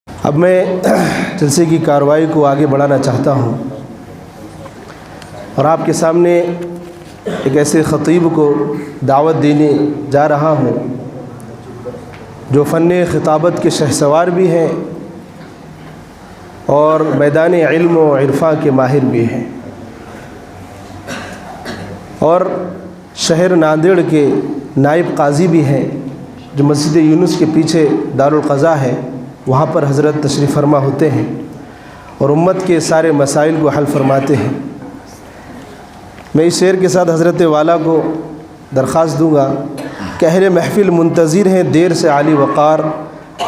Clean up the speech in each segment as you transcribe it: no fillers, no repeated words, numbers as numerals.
اب میں جلسے کی کارروائی کو آگے بڑھانا چاہتا ہوں اور آپ کے سامنے ایک ایسے خطیب کو دعوت دینے جا رہا ہوں جو فن خطابت کے شہسوار بھی ہیں اور میدان علم و عرفاں کے ماہر بھی ہیں، اور شہر ناندیڑ کے نائب قاضی بھی ہیں جو مسجد یونس کے پیچھے دارالقضاء ہے، وہاں پر حضرت تشریف فرما ہوتے ہیں اور امت کے سارے مسائل کو حل فرماتے ہیں۔ میں اس شعر کے ساتھ حضرت والا کو درخواست دوں گا کہ اہل محفل منتظر ہیں دیر سے عالی وقار،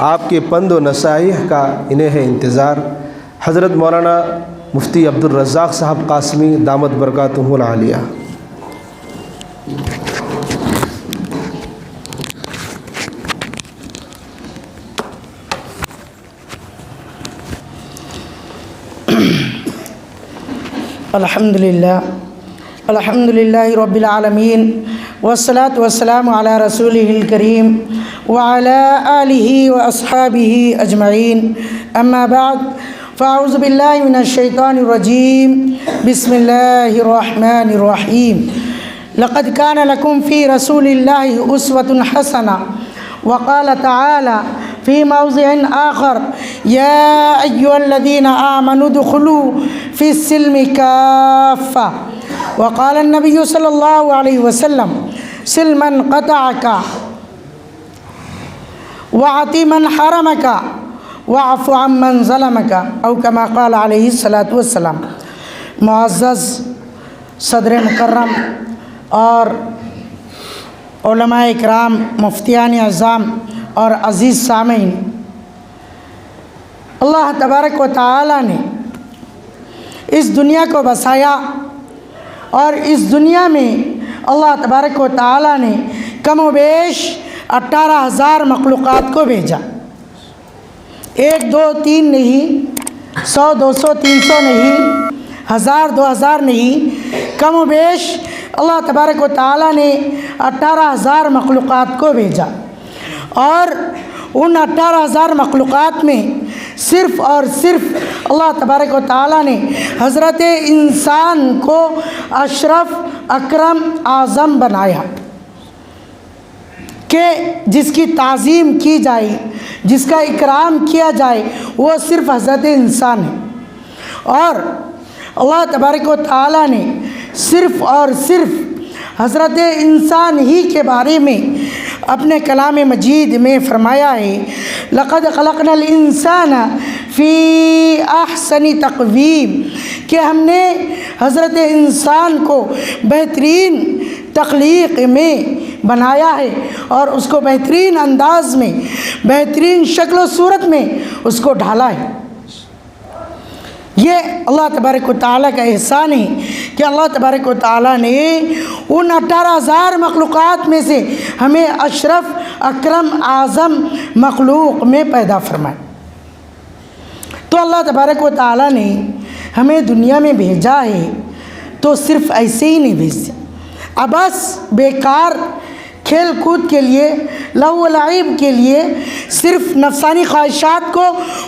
آپ کے پند و نصائح کا انہیں ہے انتظار۔ حضرت مولانا مفتی عبدالرزاق صاحب قاسمی دامت برکاتہ العالیہ۔ الحمد للہ رب العالمین والصلاة والسلام علی رسولہ الکریم وعلی آلہ واصحابہ اجمعین، اما بعد فاعوذ باللہ من الشیطان الرجیم، بسم اللہ الرحمن الرحیم۔ لقد کان لکم فی رسول اللہ اسوۃ حسنہ، وقال تعالی فی موضع آخر یا ایھا الذین آمنوا ادخلوا فی السلم کافہ، وقال النبی صلی اللہ علیہ وسلم سل من قطعک وعطی من حرمک واعف عن من ظلمک، او کما قال علیہ الصلاۃ والسلام۔ معزز صدر مکرم اور علماء اکرام، مفتیان اعظام اور عزیز سامعین، اللہ تبارک و تعالی نے اس دنیا کو بسایا اور اس دنیا میں اللہ تبارک و تعالی نے کم و بیش 18,000 مخلوقات کو بھیجا، 1 2 3 نہیں، 100 200 300 نہیں، 1000 2000 نہیں، کم و بیش اللہ تبارک و تعالی نے 18,000 مخلوقات کو بھیجا، اور ان 18,000 مخلوقات میں صرف اور صرف اللہ تبارک و تعالیٰ نے حضرت انسان کو اشرف اکرم اعظم بنایا کہ جس کی تعظیم کی جائے، جس کا اکرام کیا جائے، وہ صرف حضرت انسان ہے۔ اور اللہ تبارک و تعالیٰ نے صرف اور صرف حضرت انسان ہی کے بارے میں اپنے کلام مجید میں فرمایا ہے، لقد خلقنا الانسان فی احسن تقویم، کہ ہم نے حضرت انسان کو بہترین تخلیق میں بنایا ہے اور اس کو بہترین انداز میں، بہترین شکل و صورت میں اس کو ڈھالا ہے۔ یہ اللہ تبارک و تعالیٰ کا احسان ہے کہ اللہ تبارک و تعالیٰ نے ان 18,000 مخلوقات میں سے ہمیں اشرف اکرم اعظم مخلوق میں پیدا فرمایا۔ تو اللہ تبارک و تعالیٰ نے ہمیں دنیا میں بھیجا ہے تو صرف ایسے ہی نہیں بھیجا، بس بیکار کھیل کود کے لیے، لہو و لعب کے لیے، صرف نفسانی خواہشات کو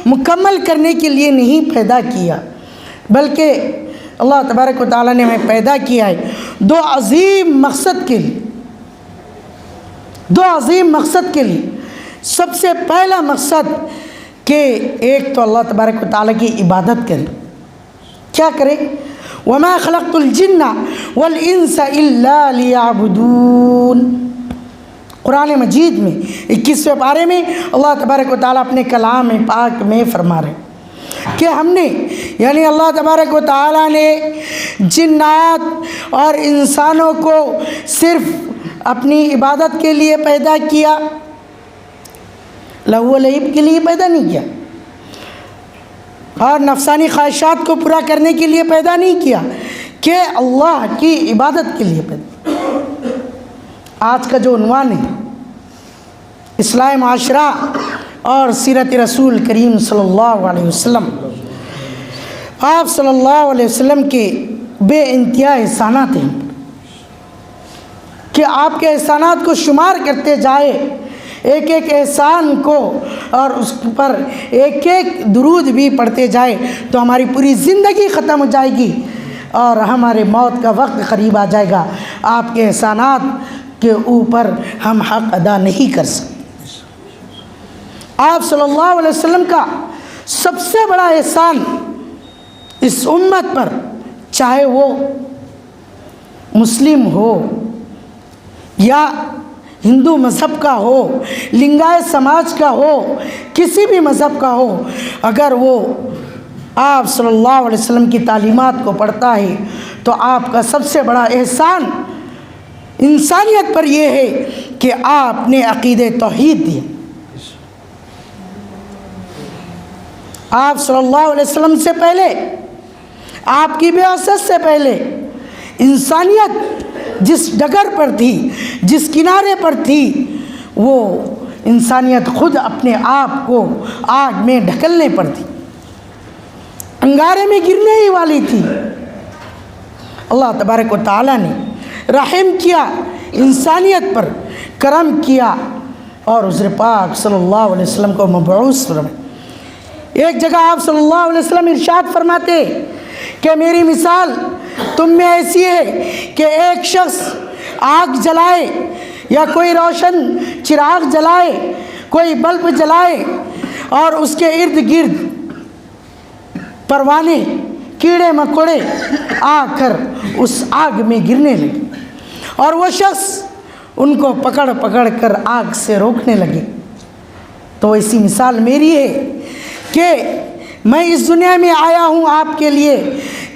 مکمل کرنے کے لیے نہیں پیدا کیا، بلکہ اللہ تبارک و تعالیٰ نے ہمیں پیدا کیا ہے 2 عظیم مقصد کے لیے، 2 عظیم مقصد کے لیے۔ سب سے پہلا مقصد کہ ایک تو اللہ تبارک و تعالیٰ کی عبادت کریں۔ کیا کریں؟ وَمَا خَلَقْتُ الْجِنَّ وَالْإِنسَ إِلَّا لِيَعْبُدُونَ، قرآن مجید میں 21ویں پارے میں اللہ تبارک و تعالیٰ اپنے کلام پاک میں فرما رہے ہیں کہ ہم نے، یعنی اللہ تبارک و تعالیٰ نے جنات اور انسانوں کو صرف اپنی عبادت کے لیے پیدا کیا، لہو و لعب کے لیے پیدا نہیں کیا، اور نفسانی خواہشات کو پورا کرنے کے لیے پیدا نہیں کیا، کہ اللہ کی عبادت کے لیے پیدا۔ آج کا جو عنوان ہے اصلاح معاشرہ اور سیرت رسول کریم صلی اللہ علیہ وسلم، آپ صلی اللہ علیہ وسلم کے بے انتہا احسانات ہیں کہ آپ کے احسانات کو شمار کرتے جائے، ایک ایک احسان کو اور اس پر ایک ایک درود بھی پڑھتے جائے تو ہماری پوری زندگی ختم ہو جائے گی اور ہمارے موت کا وقت قریب آ جائے گا۔ آپ کے احسانات کے اوپر ہم حق ادا نہیں کر سکتے۔ آپ صلی اللہ علیہ وسلم کا سب سے بڑا احسان اس امت پر، چاہے وہ مسلم ہو یا ہندو مذہب کا ہو، لنگایت سماج کا ہو، کسی بھی مذہب کا ہو، اگر وہ آپ صلی اللہ علیہ وسلم کی تعلیمات کو پڑھتا ہے تو آپ کا سب سے بڑا احسان انسانیت پر یہ ہے کہ آپ نے عقیدہ توحید دیا۔ آپ صلی اللہ علیہ وسلم سے پہلے، آپ کی بعثت سے پہلے انسانیت جس ڈگر پر تھی، جس کنارے پر تھی، وہ انسانیت خود اپنے آپ کو آگ میں ڈھکلنے پر تھی، انگارے میں گرنے ہی والی تھی۔ اللہ تبارک و تعالیٰ نے رحم کیا، انسانیت پر کرم کیا اور حضور پاک صلی اللہ علیہ وسلم کو مبعوث فرمایا۔ ایک جگہ آپ صلی اللہ علیہ وسلم ارشاد فرماتے کہ میری مثال تم میں ایسی ہے کہ ایک شخص آگ جلائے یا کوئی روشن چراغ جلائے، کوئی بلب جلائے اور اس کے ارد گرد پروانے، کیڑے مکوڑے آ کر اس آگ میں گرنے لگے اور وہ شخص ان کو پکڑ پکڑ کر آگ سے روکنے لگے، تو ایسی مثال میری ہے کہ میں اس دنیا میں آیا ہوں آپ کے لیے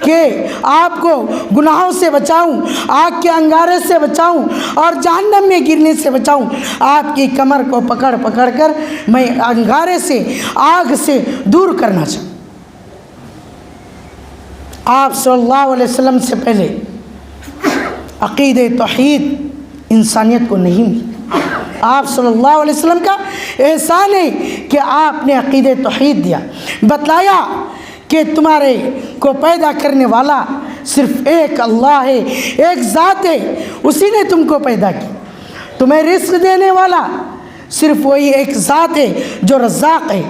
کہ آپ کو گناہوں سے بچاؤں، آگ کے انگارے سے بچاؤں اور جہنم میں گرنے سے بچاؤں۔ آپ کی کمر کو پکڑ پکڑ کر میں انگارے سے، آگ سے دور کرنا چاہوں۔ آپ صلی اللہ علیہ وسلم سے پہلے عقیدہ توحید انسانیت کو نہیں ملی۔ آپ صلی اللہ علیہ وسلم کا احسان ہے کہ آپ نے عقیدہ توحید دیا، بتلایا کہ تمہارے کو پیدا کرنے والا صرف ایک اللہ ہے، ایک ذات ہے، اسی نے تم کو پیدا کیا۔ تمہیں رزق دینے والا صرف وہی ایک ذات ہے جو رزاق ہے،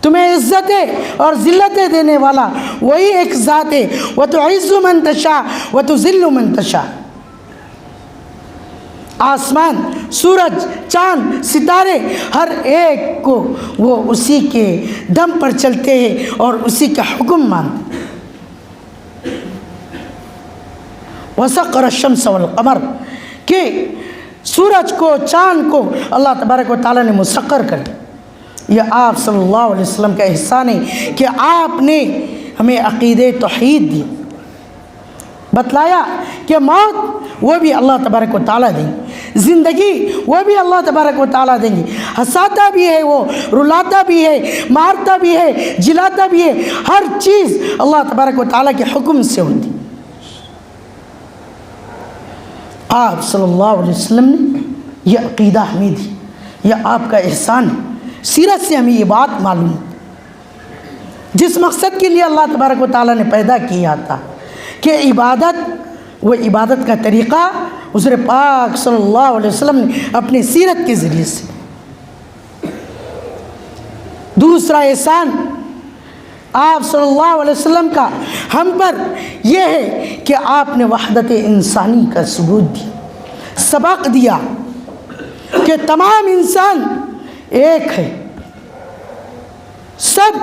تمہیں عزتیں اور ذلتیں دینے والا وہی ایک ذات ہے۔ وَتُعِزُّ مَن تَشَاءُ وَتُذِلُّ مَن تَشَاءُ۔ آسمان، سورج، چاند، ستارے، ہر ایک کو وہ اسی کے دم پر چلتے ہیں اور اسی کا حکم مانتے ہیں۔ وَسَخَّرَ الشَّمْسَ وَالْقَمَرَ، کہ سورج کو، چاند کو اللہ تبارک و تعالیٰ نے مسخر کر دیا۔ یہ آپ صلی اللہ علیہ وسلم کا احسان ہے کہ آپ نے ہمیں عقیدہ توحید دی، بتلایا کہ موت وہ بھی اللہ تبارک و تعالیٰ دیں گے، زندگی وہ بھی اللہ تبارک و تعالیٰ دیں گے، ہنساتا بھی ہے، وہ رلاتا بھی ہے، مارتا بھی ہے، جلاتا بھی ہے، ہر چیز اللہ تبارک و تعالیٰ کے حکم سے ہوتی۔ آپ صلی اللہ علیہ وسلم نے یہ عقیدہ ہمیں دی، یہ آپ کا احسان ہے۔ سیرت سے ہمیں یہ بات معلوم ہے، جس مقصد کے لیے اللہ تبارک و تعالیٰ نے پیدا کیا تھا کہ عبادت، وہ عبادت کا طریقہ حضور پاک صلی اللہ علیہ وسلم نے اپنی سیرت کے ذریعے سے۔ دوسرا احسان آپ صلی اللہ علیہ وسلم کا ہم پر یہ ہے کہ آپ نے وحدت انسانی کا ثبوت دیا، سبق دیا کہ تمام انسان ایک ہے، سب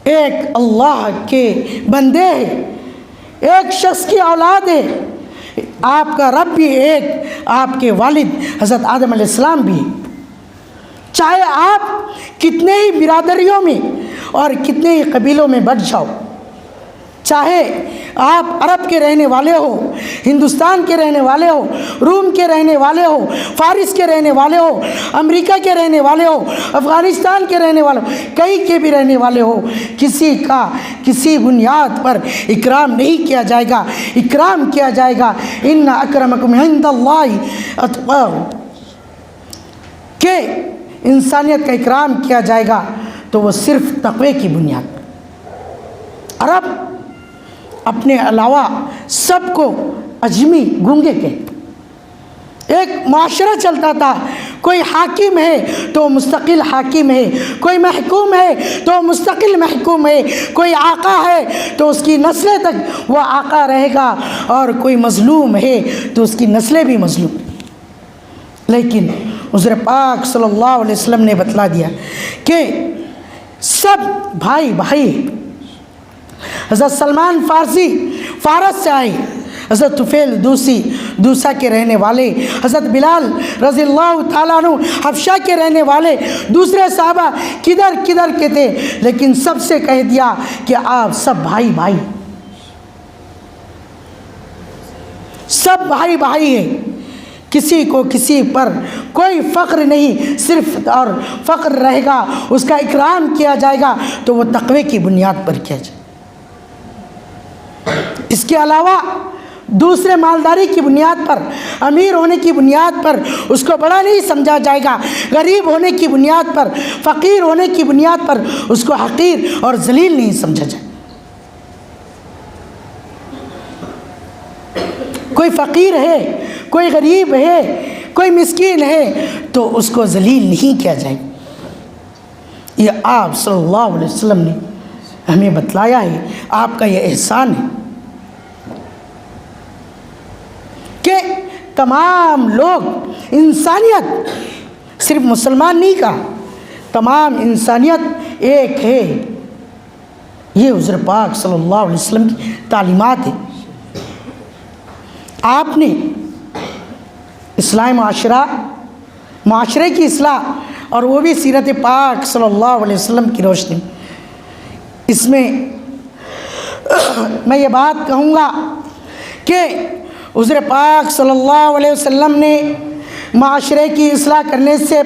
ایک اللہ کے بندے ہیں، ایک شخص کی اولاد ہے، آپ کا رب بھی ایک، آپ کے والد حضرت آدم علیہ السلام بھی، چاہے آپ کتنے ہی برادریوں میں اور کتنے ہی قبیلوں میں بٹ جاؤ، چاہے آپ عرب کے رہنے والے ہو، ہندوستان کے رہنے والے ہو، روم کے رہنے والے ہو، فارس کے رہنے والے ہو، امریکہ کے رہنے والے ہو، افغانستان کے رہنے والے ہو، کہیں کے بھی رہنے والے ہو، کسی کا کسی بنیاد پر اکرام نہیں کیا جائے گا، اکرام کیا جائے گا ان اکرمکم عند اللہ اتقاکم، کہ انسانیت کا اکرام کیا جائے گا تو وہ صرف تقوی کی بنیاد پر۔ عرب اپنے علاوہ سب کو اجمی گونگے کہتے. ایک معاشرہ چلتا تھا، کوئی حاکم ہے تو مستقل حاکم ہے، کوئی محکوم ہے تو مستقل محکوم ہے، کوئی آقا ہے تو اس کی نسلیں تک وہ آقا رہے گا، اور کوئی مظلوم ہے تو اس کی نسلیں بھی مظلوم. لیکن حضور پاک صلی اللہ علیہ وسلم نے بتلا دیا کہ سب بھائی بھائی. حضرت سلمان فارسی فارس سے آئے، حضرت طفیل دوسا کے رہنے والے، حضرت بلال رضی اللہ تعالیٰ عنہ حبشہ کے رہنے والے، دوسرے صحابہ کدھر کدھر کے تھے، لیکن سب سے کہہ دیا کہ آپ سب بھائی بھائی، سب بھائی بھائی ہیں. کسی کو کسی پر کوئی فخر نہیں، صرف اور فخر رہے گا، اس کا اکرام کیا جائے گا تو وہ تقوی کی بنیاد پر کیا جائے. اس کے علاوہ دوسرے مالداری کی بنیاد پر، امیر ہونے کی بنیاد پر اس کو بڑا نہیں سمجھا جائے گا، غریب ہونے کی بنیاد پر، فقیر ہونے کی بنیاد پر اس کو حقیر اور ذلیل نہیں سمجھا جائے. کوئی فقیر ہے، کوئی غریب ہے، کوئی مسکین ہے تو اس کو ذلیل نہیں کیا جائے. یہ آپ صلی اللہ علیہ وسلم نے ہمیں بتلایا ہے، آپ کا یہ احسان ہے کہ تمام لوگ، انسانیت، صرف مسلمان نہیں کہا، تمام انسانیت ایک ہے. یہ حضور پاک صلی اللہ علیہ وسلم کی تعلیمات ہے. آپ نے اصلاح معاشرے کی اصلاح، اور وہ بھی سیرت پاک صلی اللہ علیہ وسلم کی روشنی. اس میں میں یہ بات کہوں گا کہ حضور پاک صلی اللہ علیہ وسلم نے معاشرے کی اصلاح کرنے سے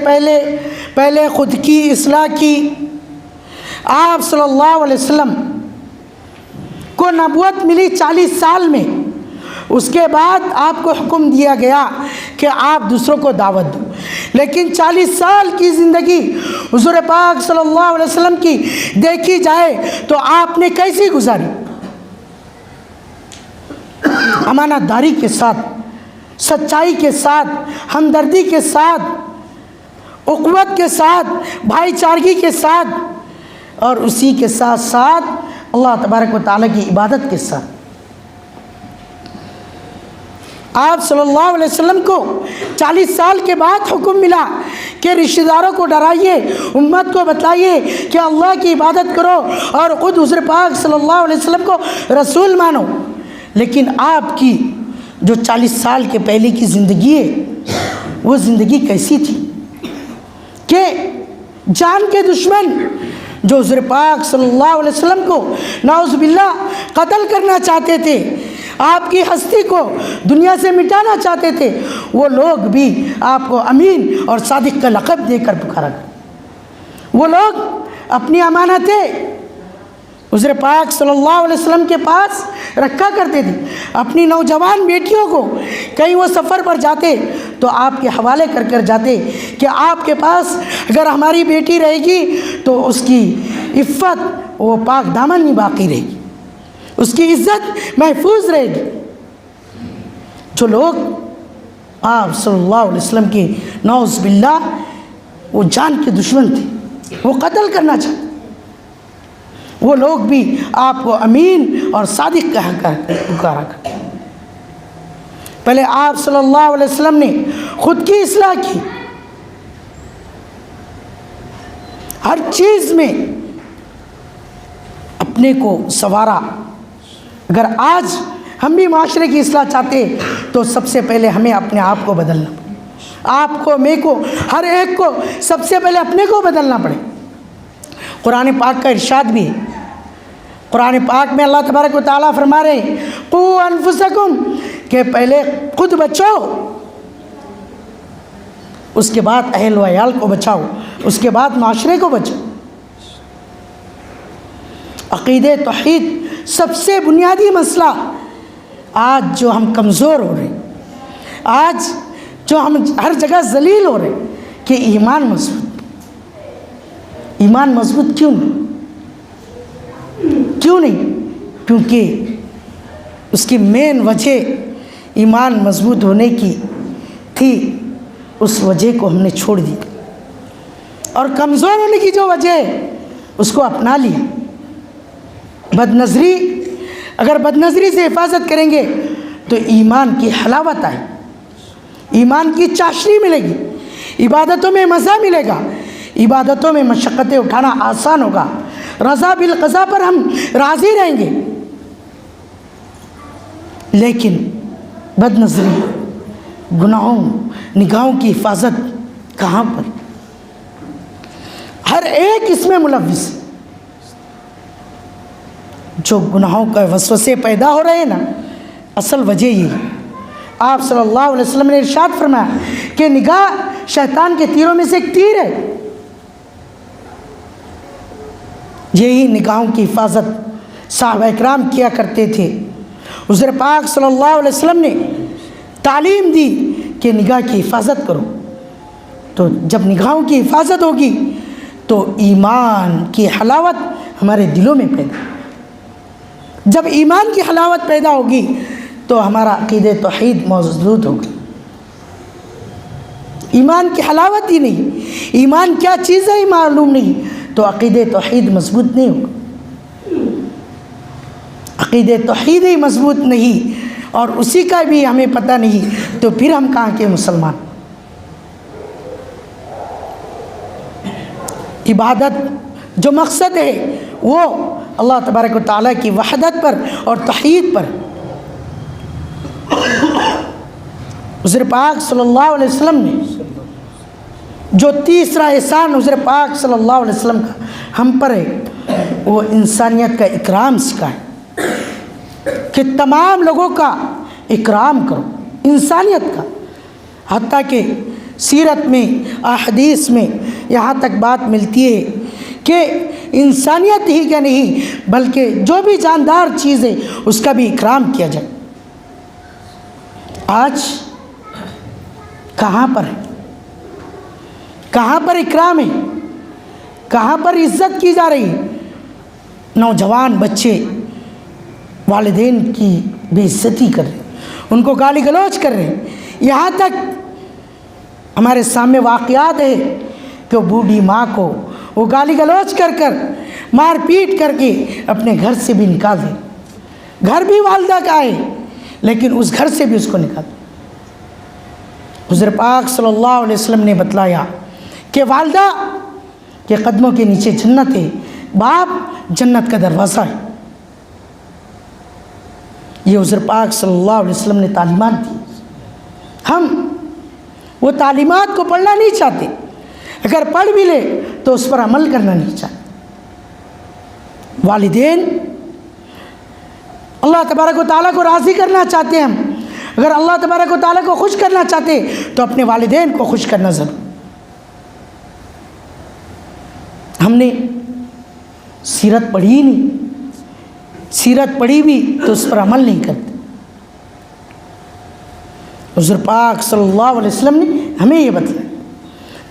پہلے خود کی اصلاح کی. آپ صلی اللہ علیہ وسلم کو نبوت ملی 40 سال میں، اس کے بعد آپ کو حکم دیا گیا کہ آپ دوسروں کو دعوت دو. لیکن 40 سال کی زندگی حضور پاک صلی اللہ علیہ وسلم کی دیکھی جائے تو آپ نے کیسی گزاری؟ امانت داری کے ساتھ، سچائی کے ساتھ، ہمدردی کے ساتھ، اخوت کے ساتھ، بھائی چارگی کے ساتھ، اور اسی کے ساتھ ساتھ اللہ تبارک و تعالیٰ کی عبادت کے ساتھ. آپ صلی اللہ علیہ وسلم کو 40 سال کے بعد حکم ملا کہ رشتہ داروں کو ڈرائیے، امت کو بتلائیے کہ اللہ کی عبادت کرو، اور خود حضور پاک صلی اللہ علیہ وسلم کو رسول مانو. لیکن آپ کی جو 40 سال کے پہلے کی زندگی ہے، وہ زندگی کیسی تھی کہ جان کے دشمن جو حضور پاک صلی اللہ علیہ وسلم کو نعوذ باللہ قتل کرنا چاہتے تھے، آپ کی ہستی کو دنیا سے مٹانا چاہتے تھے، وہ لوگ بھی آپ کو امین اور صادق کا لقب دے کر پکارا. وہ لوگ اپنی امانتیں حضور پاک صلی اللہ علیہ وسلم کے پاس رکھا کرتے تھے. اپنی نوجوان بیٹیوں کو کہیں وہ سفر پر جاتے تو آپ کے حوالے کر جاتے کہ آپ کے پاس اگر ہماری بیٹی رہے گی تو اس کی عفت وہ پاک دامن نہیں باقی رہے گی، اس کی عزت محفوظ رہے گی. جو لوگ آپ صلی اللہ علیہ وسلم کے نعوذ باللہ وہ جان کے دشمن تھے، وہ قتل کرنا چاہتے، وہ لوگ بھی آپ کو امین اور صادق کہا پکارا کرتے. پہلے آپ صلی اللہ علیہ وسلم نے خود کی اصلاح کی، ہر چیز میں اپنے کو سنوارا. اگر آج ہم بھی معاشرے کی اصلاح چاہتے تو سب سے پہلے ہمیں اپنے آپ کو بدلنا پڑے. آپ کو، میں کو، ہر ایک کو سب سے پہلے اپنے کو بدلنا پڑے. قرآن پاک کا ارشاد بھی ہے. قرآن پاک میں اللہ تبارک و تعالیٰ فرما رہے ہیں قوا انفسکم، کہ پہلے خود بچو، اس کے بعد اہل و عیال کو بچاؤ، اس کے بعد معاشرے کو بچاؤ. عقیدہ توحید سب سے بنیادی مسئلہ. آج جو ہم کمزور ہو رہے ہیں، آج جو ہم ہر جگہ ذلیل ہو رہے ہیں کہ ایمان مضبوط کیوں نہیں؟ کیونکہ اس کی مین وجہ ایمان مضبوط ہونے کی تھی، اس وجہ کو ہم نے چھوڑ دی، اور کمزور ہونے کی جو وجہ ہے اس کو اپنا لیا۔ بد نظری، اگر بد نظری سے حفاظت کریں گے تو ایمان کی حلاوت آئے، ایمان کی چاشنی ملے گی، عبادتوں میں مزہ ملے گا، عبادتوں میں مشقتیں اٹھانا آسان ہوگا، رضا بالقضا پر ہم راضی رہیں گے۔ لیکن بد نظری، گناہوں، نگاہوں کی حفاظت کہاں پر؟ ہر ایک اس میں ملوث ہے۔ جو گناہوں کا وسوسے پیدا ہو رہے ہیں نا، اصل وجہ یہ ہے۔ آپ صلی اللہ علیہ وسلم نے ارشاد فرمایا کہ نگاہ شیطان کے تیروں میں سے ایک تیر ہے۔ یہی نگاہوں کی حفاظت صحابہ اکرام کیا کرتے تھے۔ حضور پاک صلی اللہ علیہ وسلم نے تعلیم دی کہ نگاہ کی حفاظت کرو، تو جب نگاہوں کی حفاظت ہوگی تو ایمان کی حلاوت ہمارے دلوں میں پیدا، جب ایمان کی حلاوت پیدا ہوگی تو ہمارا عقیدہ توحید مضبوط ہوگا۔ ایمان کی حلاوت ہی نہیں، ایمان کیا چیز ہے ہی معلوم نہیں تو عقیدہ توحید مضبوط نہیں ہوگا۔ عقیدہ توحید ہی مضبوط نہیں اور اسی کا بھی ہمیں پتہ نہیں تو پھر ہم کہاں کے مسلمان؟ عبادت جو مقصد ہے وہ اللہ تبارک و تعالیٰ کی وحدت پر اور توحید پر۔ حضور پاک صلی اللہ علیہ وسلم نے جو تیسرا احسان حضور پاک صلی اللہ علیہ وسلم کا ہم پر ہے، وہ انسانیت کا اکرام سکھائے کہ تمام لوگوں کا اکرام کرو، انسانیت کا۔ حتیٰ کہ سیرت میں، احادیث میں یہاں تک بات ملتی ہے کہ انسانیت ہی کا نہیں بلکہ جو بھی جاندار چیز ہے اس کا بھی اکرام کیا جائے۔ آج کہاں پر ہے؟ کہاں پر اکرام ہے؟ کہاں پر عزت کی جا رہی ہے؟ نوجوان بچے والدین کی بے عزتی کر رہے ہیں، ان کو گالی گلوچ کر رہے ہیں۔ یہاں تک ہمارے سامنے واقعات ہے کہ وہ بوڑھی ماں کو وہ گالی گلوچ کر کر مار پیٹ کر کے اپنے گھر سے بھی نکال دے۔ گھر بھی والدہ کا ہے لیکن اس گھر سے بھی اس کو نکال دے۔ حضور پاک صلی اللہ علیہ وسلم نے بتلایا کہ والدہ کے قدموں کے نیچے جنت ہے، باپ جنت کا دروازہ ہے۔ یہ حضور پاک صلی اللہ علیہ وسلم نے تعلیمات دی۔ ہم وہ تعلیمات کو پڑھنا نہیں چاہتے، اگر پڑھ بھی لے تو اس پر عمل کرنا نہیں چاہتے۔ والدین اللہ تبارک و تعالیٰ کو راضی کرنا چاہتے ہیں، ہم اگر اللہ تبارک و تعالیٰ کو خوش کرنا چاہتے تو اپنے والدین کو خوش کرنا ضرور۔ ہم نے سیرت پڑھی ہی نہیں، سیرت پڑھی بھی تو اس پر عمل نہیں کرتے۔ حضور پاک صلی اللہ علیہ وسلم نے ہمیں یہ بتایا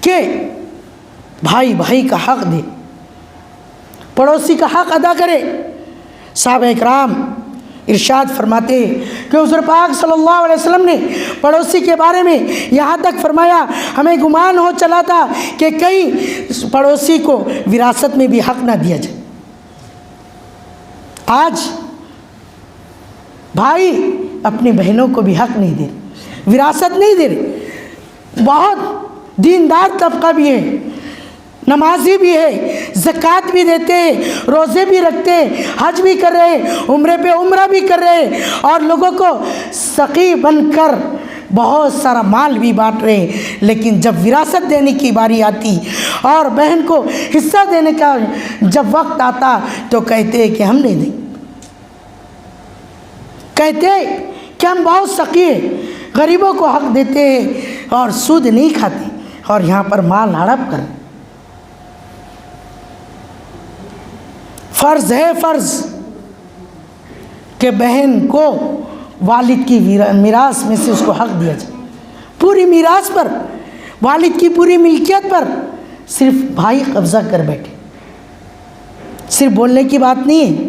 کہ بھائی بھائی کا حق دے، پڑوسی کا حق ادا کرے۔ صحابہ اکرام ارشاد فرماتے کہ حضور پاک صلی اللہ علیہ وسلم نے پڑوسی کے بارے میں یہاں تک فرمایا ہمیں گمان ہو چلا تھا کہ کہیں پڑوسی کو وراثت میں بھی حق نہ دیا جائے۔ آج بھائی اپنی بہنوں کو بھی حق نہیں دے رہے، وراثت نہیں دے رہے۔ بہت دیندار طبقہ بھی ہے، نمازی بھی ہے، زکوٰۃ بھی دیتے ہیں، روزے بھی رکھتے ہیں، حج بھی کر رہے ہیں، عمرے پہ عمرہ بھی کر رہے ہیں، اور لوگوں کو سخی بن کر بہت سارا مال بھی بانٹ رہے ہیں۔ لیکن جب وراثت دینے کی باری آتی اور بہن کو حصہ دینے کا جب وقت آتا تو کہتے ہیں کہ ہم نہیں دیں، کہتے ہیں کہ ہم بہت سخی ہیں، غریبوں کو حق دیتے ہیں اور سود نہیں کھاتے، اور یہاں پر مال ہڑپ کر۔ فرض ہے، فرض کہ بہن کو والد کی میراث میں سے اس کو حق دیا جائے، پوری میراث پر، والد کی پوری ملکیت پر صرف بھائی قبضہ کر بیٹھے۔ صرف بولنے کی بات نہیں ہے،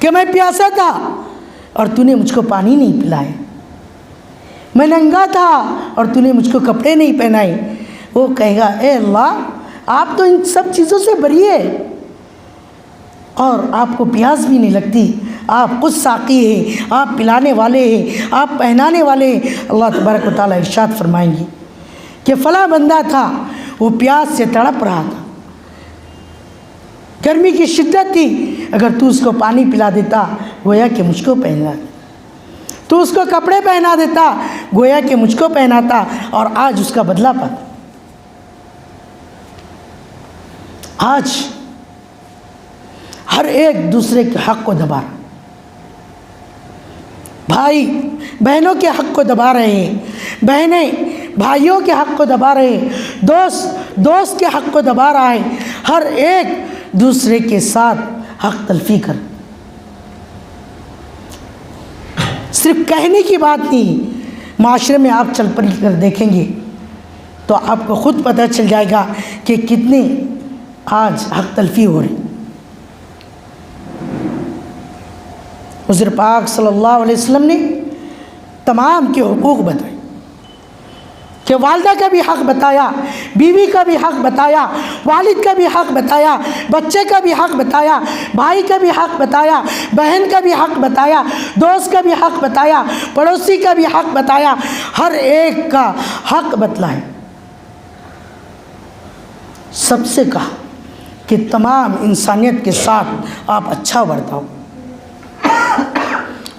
کہ میں پیاسا تھا اور تو نے مجھ کو پانی نہیں پلائے، میں ننگا تھا اور تو نے مجھ کو کپڑے نہیں پہنائے، وہ کہے گا اے اللہ آپ تو ان سب چیزوں سے بری ہے اور آپ کو پیاس بھی نہیں لگتی، آپ خود ساقی ہیں، آپ پلانے والے ہیں، آپ پہنانے والے ہیں۔ اللہ تبارک و تعالیٰ ارشاد فرمائیں گے کہ فلاں بندہ تھا، وہ پیاس سے تڑپ رہا تھا، گرمی کی شدت تھی، اگر تو اس کو پانی پلا دیتا گویا کہ مجھ کو پہنا، تو اس کو کپڑے پہنا دیتا گویا کہ مجھ کو پہناتا، اور آج اس کا بدلہ پاتا۔ آج ہر ایک دوسرے کے حق کو دبا رہا، بھائی بہنوں کے حق کو دبا رہے ہیں، بہنیں بھائیوں کے حق کو دبا رہے ہیں، دوست کے حق کو دبا رہا ہے، ہر ایک دوسرے کے ساتھ حق تلفی کر، صرف کہنے کی بات نہیں، معاشرے میں آپ چل پڑ کر دیکھیں گے تو آپ کو خود پتہ چل جائے گا کہ کتنے آج حق تلفی ہو رہی۔ حضور پاک صلی اللہ علیہ وسلم نے تمام کے حقوق بتائے کہ والدہ کا بھی حق بتایا، بیوی کا بھی حق بتایا، والد کا بھی حق بتایا، بچے کا بھی حق بتایا، بھائی کا بھی حق بتایا، بہن کا بھی حق بتایا، دوست کا بھی حق بتایا، پڑوسی کا بھی حق بتایا، ہر ایک کا حق بتلائے۔ سب سے کہا کہ تمام انسانیت کے ساتھ آپ اچھا برتاؤ،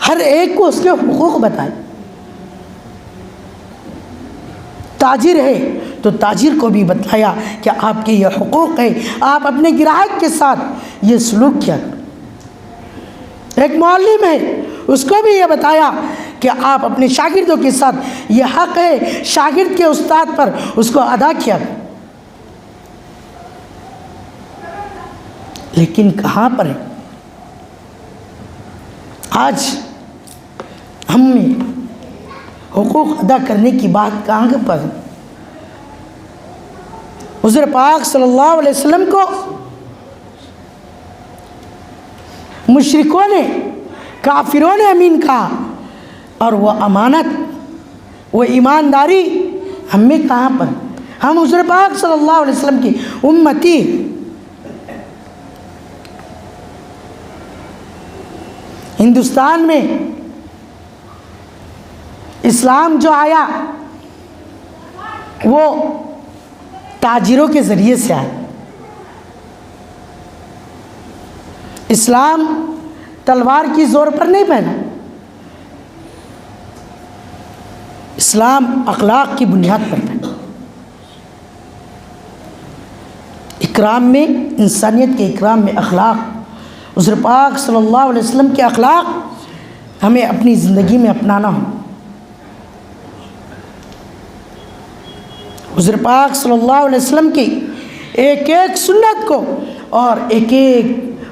ہر ایک کو اس کے حقوق بتائے۔ تاجر ہے تو تاجر کو بھی بتایا کہ آپ کے یہ حقوق ہے، آپ اپنے گراہک کے ساتھ یہ سلوک کیا کریں۔ ایک معلم ہے، اس کو بھی یہ بتایا کہ آپ اپنے شاگردوں کے ساتھ یہ حق ہے شاگرد کے استاد پر اس کو ادا کیا کریں۔ لیکن کہاں پر ہے آج ہم میں حقوق ادا کرنے کی بات کہاں پر ہے؟ حضور پاک صلی اللہ علیہ وسلم کو مشرکوں نے، کافروں نے امین کہا، اور وہ امانت، وہ ایمانداری ہم میں کہاں پر؟ ہم حضور پاک صلی اللہ علیہ وسلم کی امتی۔ ہندوستان میں اسلام جو آیا وہ تاجروں کے ذریعے سے آیا۔ اسلام تلوار کی زور پر نہیں پہنا، اسلام اخلاق کی بنیاد پر پہنا۔ اکرام میں، انسانیت کے اکرام میں اخلاق، حضور پاک صلی اللہ علیہ وسلم کے اخلاق ہمیں اپنی زندگی میں اپنانا ہو۔ حضور پاک صلی اللہ علیہ وسلم کی ایک ایک سنت کو اور ایک ایک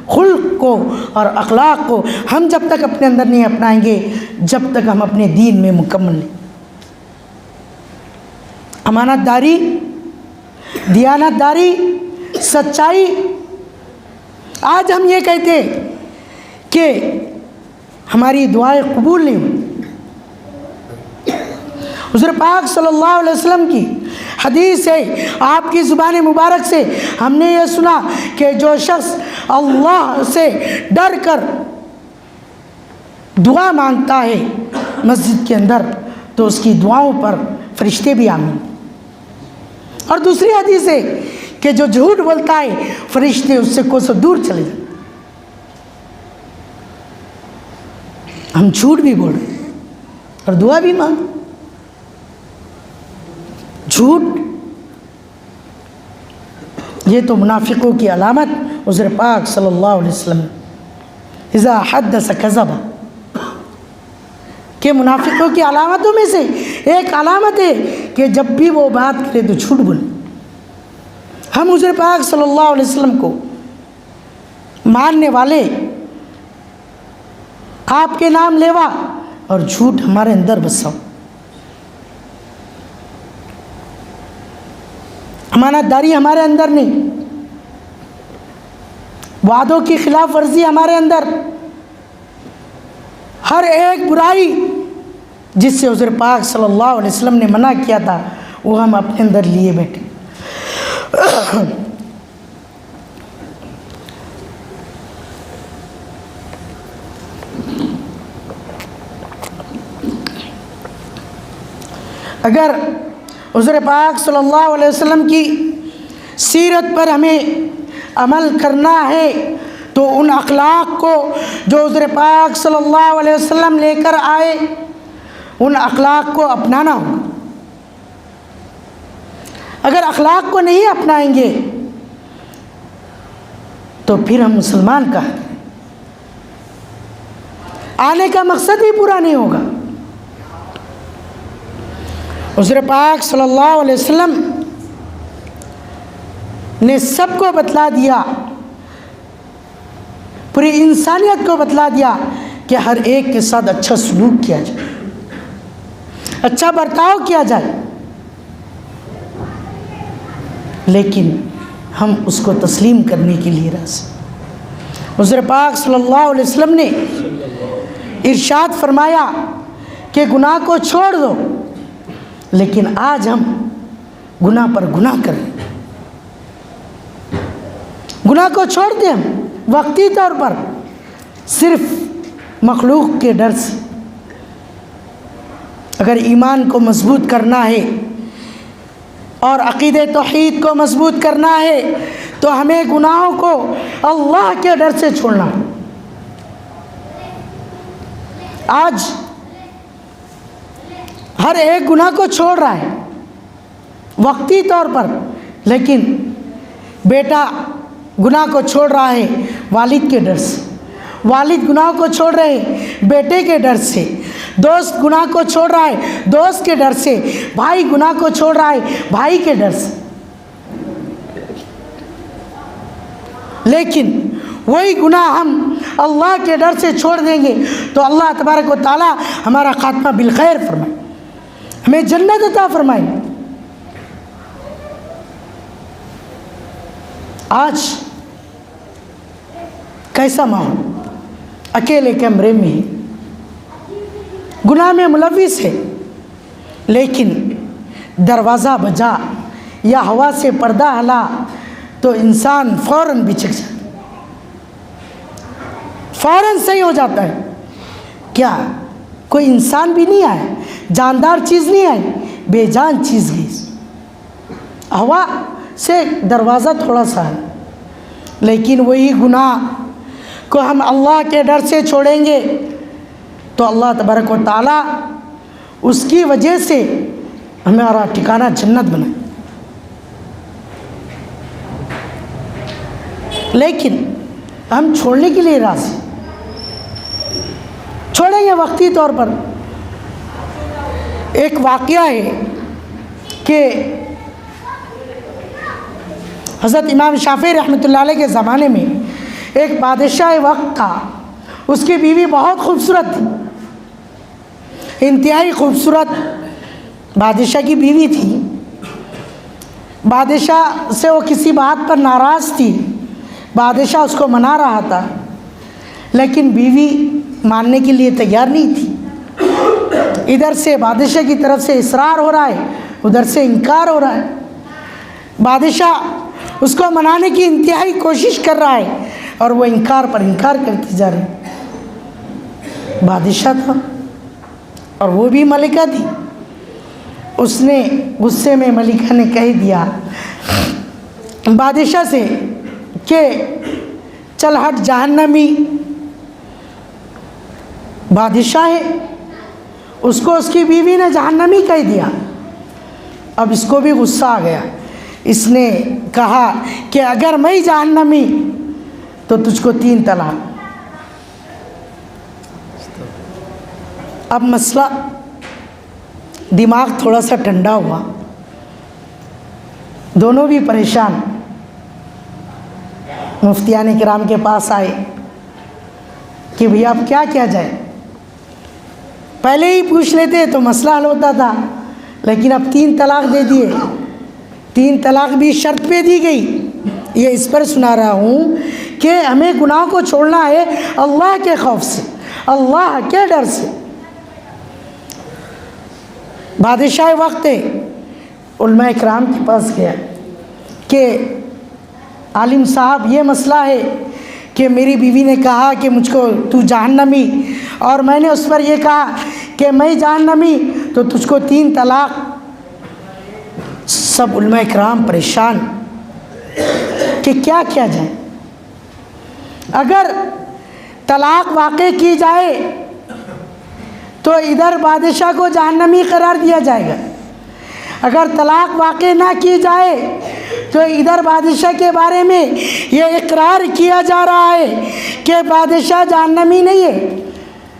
خلق کو اور اخلاق کو ہم جب تک اپنے اندر نہیں اپنائیں گے، جب تک ہم اپنے دین میں مکمل نہیں۔ امانت داری، دیانت داری، سچائی۔ آج ہم یہ کہتے ہیں کہ ہماری دعائیں قبول نہیں ہوئی۔ حضور پاک صلی اللہ علیہ وسلم کی حدیث ہے، آپ کی زبان مبارک سے ہم نے یہ سنا کہ جو شخص اللہ سے ڈر کر دعا مانگتا ہے مسجد کے اندر تو اس کی دعاؤں پر فرشتے بھی آمین۔ اور دوسری حدیث ہے کہ جو جھوٹ بولتا ہے فرشتے اس سے کوسوں دور چلے جائیں۔ ہم جھوٹ بھی بول رہے ہیں اور دعا بھی مانگ۔ جھوٹ یہ تو منافقوں کی علامت حضور پاک صلی اللہ علیہ وسلم اذا حدث کذب، کہ منافقوں کی علامتوں میں سے ایک علامت ہے کہ جب بھی وہ بات کرے تو جھوٹ بولے۔ ہم حضور پاک صلی اللہ علیہ وسلم کو ماننے والے، آپ کے نام لیوا، اور جھوٹ ہمارے اندر بسا۔ امانت داری ہمارے اندر نہیں، وعدوں کی خلاف ورزی ہمارے اندر، ہر ایک برائی جس سے حضور پاک صلی اللہ علیہ وسلم نے منع کیا تھا وہ ہم اپنے اندر لیے بیٹھے۔ اگر حضور پاک صلی اللہ علیہ وسلم کی سیرت پر ہمیں عمل کرنا ہے تو ان اخلاق کو جو حضور پاک صلی اللہ علیہ وسلم لے کر آئے ان اخلاق کو اپنانا ہوگا۔ اگر اخلاق کو نہیں اپنائیں گے تو پھر ہم مسلمان کہاں گئے؟ آنے کا مقصد ہی پورا نہیں ہوگا۔ حضور پاک صلی اللہ علیہ وسلم نے سب کو بتلا دیا، پوری انسانیت کو بتلا دیا کہ ہر ایک کے ساتھ اچھا سلوک کیا جائے، اچھا برتاؤ کیا جائے، لیکن ہم اس کو تسلیم کرنے کے لیے راضی۔ حضور پاک صلی اللہ علیہ وسلم نے ارشاد فرمایا کہ گناہ کو چھوڑ دو، لیکن آج ہم گناہ پر گناہ کر رہے ہیں۔ گناہ کو چھوڑ دیں ہم وقتی طور پر، صرف مخلوق کے ڈر سے۔ اگر ایمان کو مضبوط کرنا ہے اور عقیدہ توحید کو مضبوط کرنا ہے تو ہمیں گناہوں کو اللہ کے ڈر سے چھوڑنا ہے۔ آج ہر ایک گناہ کو چھوڑ رہا ہے وقتی طور پر، لیکن بیٹا گناہ کو چھوڑ رہا ہے والد کے ڈر سے، والد گناہ کو چھوڑ رہے ہیں بیٹے کے ڈر سے، دوست گناہ کو چھوڑ رہا ہے دوست کے ڈر سے، بھائی گناہ کو چھوڑ رہا ہے بھائی کے ڈر سے۔ لیکن وہی گناہ ہم اللہ کے ڈر سے چھوڑ دیں گے تو اللہ تبارک و تعالی ہمارا خاتمہ بالخیر فرمائے، ہمیں جنت عطا فرمائے۔ آج کیسا ماحول، اکیلے کمرے میں ہے، گناہ میں ملوث ہے، لیکن دروازہ بجا یا ہوا سے پردہ ہلا تو انسان فوراً بچک جاتا، فوراً صحیح ہو جاتا ہے۔ کیا کوئی انسان بھی نہیں آیا، جاندار چیز نہیں آئی، بے جان چیز گئی۔ ہوا سے دروازہ تھوڑا سا ہے، لیکن وہی گناہ کو ہم اللہ کے ڈر سے چھوڑیں گے تو اللہ تبارک و تعالیٰ اس کی وجہ سے ہمارا ٹھکانہ جنت بنائے۔ لیکن ہم چھوڑنے کے لیے راضی، چھوڑیں گے وقتی طور پر۔ ایک واقعہ ہے کہ حضرت امام شافعی رحمۃ اللہ علیہ کے زمانے میں ایک بادشاہ وقت تھا، اس کی بیوی بہت خوبصورت تھی، انتہائی خوبصورت بادشاہ کی بیوی تھی۔ بادشاہ سے وہ کسی بات پر ناراض تھی، بادشاہ اس کو منا رہا تھا، لیکن بیوی ماننے کے لیے تیار نہیں تھی۔ ادھر سے بادشاہ کی طرف سے اصرار ہو رہا ہے، ادھر سے انکار ہو رہا ہے۔ بادشاہ اس کو منانے کی انتہائی کوشش کر رہا ہے اور وہ انکار پر انکار کرتی جا رہی۔ بادشاہ تھا اور وہ بھی ملکہ تھی، اس نے غصے میں ملکہ نے کہہ دیا بادشاہ سے کہ چل ہٹ جہنمی۔ بادشاہ ہے، اس کو اس کی بیوی نے جہنمی کہہ دیا۔ اب اس کو بھی غصہ آ گیا، اس نے کہا کہ اگر میں جہنمی تو تجھ کو 3 طلاق۔ اب مسئلہ دماغ تھوڑا سا ٹھنڈا ہوا، دونوں بھی پریشان مفتیان کرام کے پاس آئے کہ بھئی اب کیا کیا جائے۔ پہلے ہی پوچھ لیتے تو مسئلہ حل ہوتا تھا، لیکن اب 3 طلاق دے دیے، 3 طلاق بھی شرط پہ دی گئی۔ یہ اس پر سنا رہا ہوں کہ ہمیں گناہ کو چھوڑنا ہے اللہ کے خوف سے، اللہ کے ڈر سے۔ بادشاہ وقت علماء کرام کے پاس گیا کہ عالم صاحب یہ مسئلہ ہے کہ میری بیوی نے کہا کہ مجھ کو تو جہنمی، اور میں نے اس پر یہ کہا کہ میں جہنمی تو تجھ کو 3 طلاق۔ سب علماء کرام پریشان کہ کیا کیا جائے۔ اگر طلاق واقع کی جائے تو ادھر بادشاہ کو جہنمی قرار دیا جائے گا، اگر طلاق واقع نہ کی جائے تو ادھر بادشاہ کے بارے میں یہ اقرار کیا جا رہا ہے کہ بادشاہ جہنمی نہیں ہے،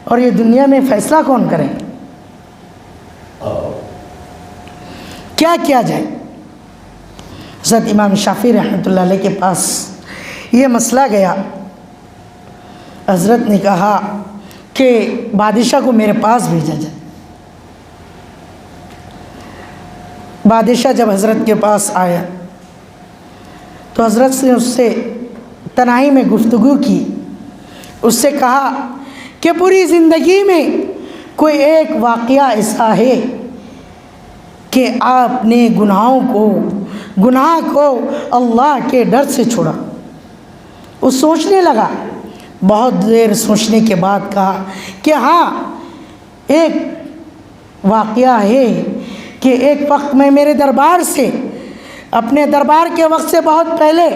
اور یہ دنیا میں فیصلہ کون کرے؟ کیا کیا جائے؟ حضرت امام شافعی رحمۃ اللہ علیہ کے پاس یہ مسئلہ گیا۔ حضرت نے کہا کہ بادشاہ کو میرے پاس بھیجا جائے۔ بادشاہ جب حضرت کے پاس آیا تو حضرت نے اس سے تنہائی میں گفتگو کی، اس سے کہا کہ پوری زندگی میں کوئی ایک واقعہ ایسا ہے کہ آپ نے گناہ کو اللہ کے ڈر سے چھوڑا؟ وہ سوچنے لگا، بہت دیر سوچنے کے بعد کہا کہ ہاں ایک واقعہ ہے کہ ایک وقت میں میرے دربار سے، اپنے دربار کے وقت سے بہت پہلے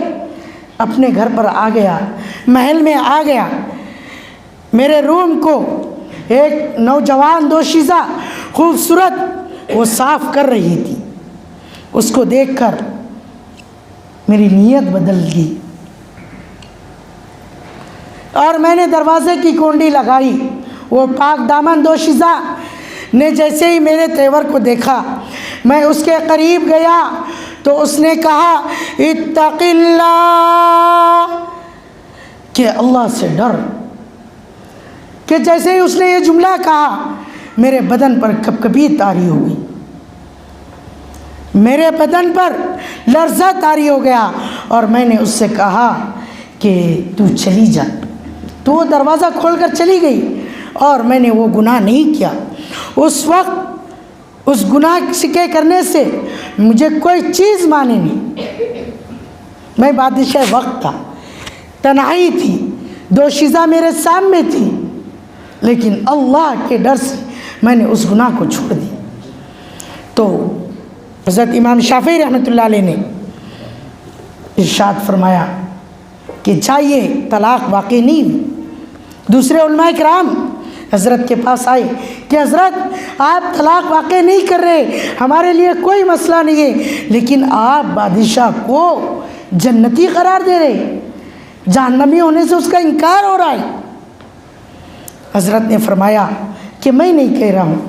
اپنے گھر پر آ گیا، محل میں آ گیا، میرے روم کو ایک نوجوان دوشیزہ خوبصورت وہ صاف کر رہی تھی، اس کو دیکھ کر میری نیت بدل گئی اور میں نے دروازے کی کنڈی لگائی۔ وہ پاک دامن دوشیزہ نے جیسے ہی میرے تیور کو دیکھا، میں اس کے قریب گیا تو اس نے کہا اتق اللہ، کہ اللہ سے ڈر۔ کہ جیسے ہی اس نے یہ جملہ کہا میرے بدن پر کپکپی طاری ہو گئی، میرے بدن پر لرزہ طاری ہو گیا، اور میں نے اس سے کہا کہ تو چلی جا۔ تو وہ دروازہ کھول کر چلی گئی، اور میں نے وہ گناہ نہیں کیا۔ اس وقت اس گناہ کے کرنے سے مجھے کوئی چیز مانے نہیں۔ میں بادشاہ وقت تھا، تنہائی تھی، دوشیزہ میرے سامنے تھی، لیکن اللہ کے ڈر سے میں نے اس گناہ کو چھوڑ دیا۔ تو حضرت امام شافعی رحمۃ اللہ علیہ نے ارشاد فرمایا کہ چاہیے طلاق واقع نہیں ہوئی۔ دوسرے علماء کرام حضرت کے پاس آئے کہ حضرت آپ طلاق واقع نہیں کر رہے، ہمارے لیے کوئی مسئلہ نہیں ہے، لیکن آپ بادشاہ کو جنتی قرار دے رہے، جہنمی ہونے سے اس کا انکار ہو رہا ہے۔ حضرت نے فرمایا کہ میں نہیں کہہ رہا ہوں،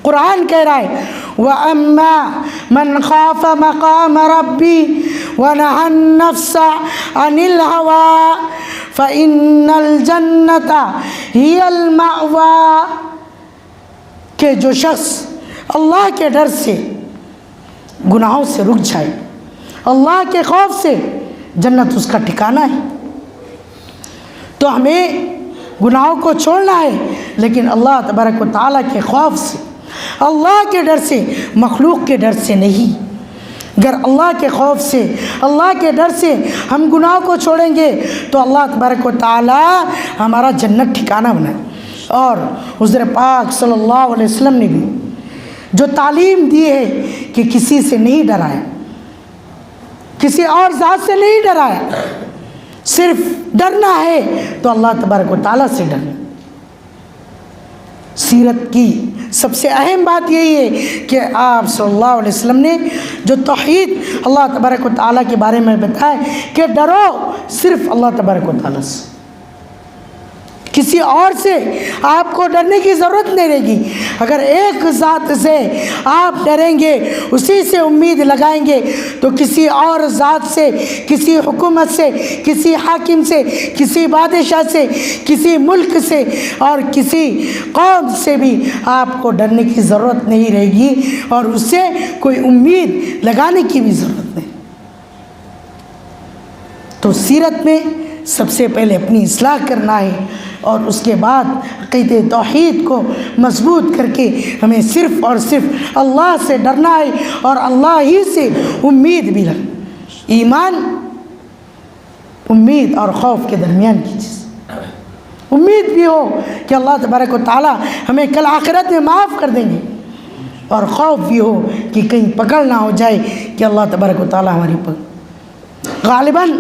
قرآن کہہ رہا ہے وَأَمَّا مَنْ خَافَ مَقَامَ رَبِّي وَنَهَى النَّفْسَ عَنِ الْهَوَىٰ فَإِنَّ الْجَنَّةَ هِيَ الْمَأْوَىٰ، کہ جو شخص اللہ کے ڈر سے گناہوں سے رک جائے، اللہ کے خوف سے، جنت اس کا ٹھکانہ ہے۔ تو ہمیں گناہوں کو چھوڑنا ہے، لیکن اللہ تبارک و تعالیٰ کے خوف سے، اللہ کے ڈر سے، مخلوق کے ڈر سے نہیں۔ اگر اللہ کے خوف سے، اللہ کے ڈر سے ہم گناہ کو چھوڑیں گے تو اللہ تبارک و تعالیٰ ہمارا جنت ٹھکانہ بنائے۔ اور حضور پاک صلی اللہ علیہ وسلم نے بھی جو تعلیم دی ہے کہ کسی سے نہیں ڈرایا، کسی اور ذات سے نہیں ڈرایا، صرف ڈرنا ہے تو اللہ تبارک و تعالیٰ سے ڈرنا۔ سیرت کی سب سے اہم بات یہی ہے کہ آپ صلی اللہ علیہ وسلم نے جو توحید اللہ تبارک و تعالیٰ کے بارے میں بتایا کہ ڈرو صرف اللہ تبارک و تعالیٰ سے، کسی اور سے آپ کو ڈرنے کی ضرورت نہیں رہے گی۔ اگر ایک ذات سے آپ ڈریں گے، اسی سے امید لگائیں گے، تو کسی اور ذات سے، کسی حکومت سے، کسی حاکم سے، کسی بادشاہ سے، کسی ملک سے اور کسی قوم سے بھی آپ کو ڈرنے کی ضرورت نہیں رہے گی، اور اس سے کوئی امید لگانے کی بھی ضرورت نہیں۔ تو سیرت میں سب سے پہلے اپنی اصلاح کرنا ہے، اور اس کے بعد عقیدہ توحید کو مضبوط کر کے ہمیں صرف اور صرف اللہ سے ڈرنا ہے اور اللہ ہی سے امید بھی رکھنا۔ ایمان امید اور خوف کے درمیان کی چیز، امید بھی ہو کہ اللہ تبارک و تعالی ہمیں کل آخرت میں معاف کر دیں گے، اور خوف بھی ہو کہ کہیں پکڑ نہ ہو جائے کہ اللہ تبارک و تعالی ہماری غالباً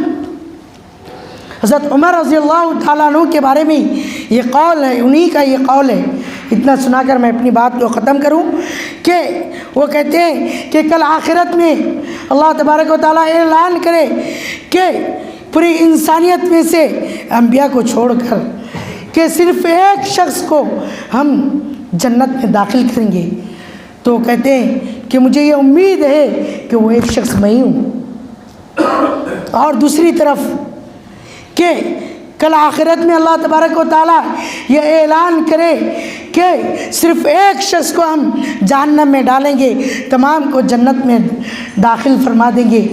حضرت عمر رضی اللہ تعالیٰ عنہ کے بارے میں یہ قول ہے، انہی کا یہ قول ہے۔ اتنا سنا کر میں اپنی بات کو ختم کروں کہ وہ کہتے ہیں کہ کل آخرت میں اللہ تبارک و تعالیٰ اعلان کرے کہ پوری انسانیت میں سے انبیاء کو چھوڑ کر کہ صرف ایک شخص کو ہم جنت میں داخل کریں گے، تو کہتے ہیں کہ مجھے یہ امید ہے کہ وہ ایک شخص میں ہی ہوں۔ اور دوسری طرف کہ کل آخرت میں اللہ تبارک و تعالیٰ یہ اعلان کرے کہ صرف ایک شخص کو ہم جہنم میں ڈالیں گے، تمام کو جنت میں داخل فرما دیں گے،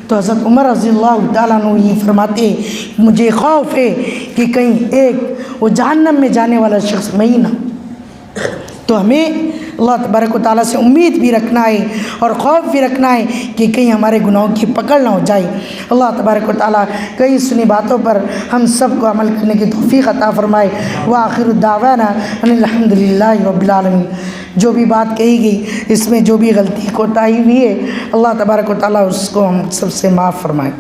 تو حضرت عمر رضی اللہ تعالیٰ عنہ یہ فرماتے ہیں مجھے خوف ہے کہ کہیں ایک وہ جہنم میں جانے والا شخص میں ہی نہ۔ تو ہمیں اللہ تبارک و تعالیٰ سے امید بھی رکھنا ہے اور خوف بھی رکھنا ہے کہ کہیں ہمارے گناہوں کی پکڑ نہ ہو جائے۔ اللہ تبارک و تعالیٰ کئی سنی باتوں پر ہم سب کو عمل کرنے کی توفیق عطا فرمائے۔ وآخر دعوانا ان الحمد للہ رب العالمین۔ جو بھی بات کہی گئی اس میں جو بھی غلطی کوتاہی ہوئی ہے اللہ تبارک و تعالیٰ اس کو ہم سب سے معاف فرمائے۔